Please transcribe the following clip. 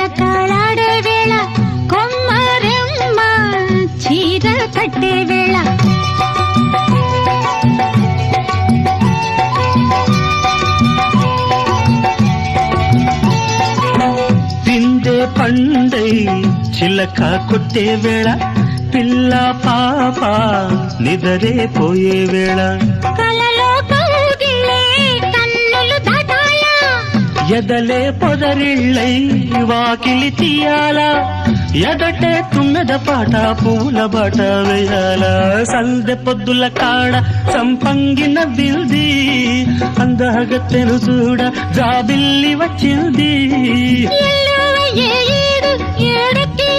జలకాలాడే వేళ కొమ్మరెమ్మ చీర కట్టే వేళ పిండే పండై చిలక కొట్టే వేళ పిల్ల పాప నిదరే పోయే వేళ కలలో కౌగిలే కన్నులు దాటాయా ఎదలే పొదరిళ్ళై వాకిలి తీయాలా ఎదటే తుమ్మెద పాట పూల బాట వేయాల సందె పొద్దుల కాడ సంపంగిన బిల్ది అందగత్తెను చూడ జాబిల్లి వచ్చింది ఏడు ఏడుకి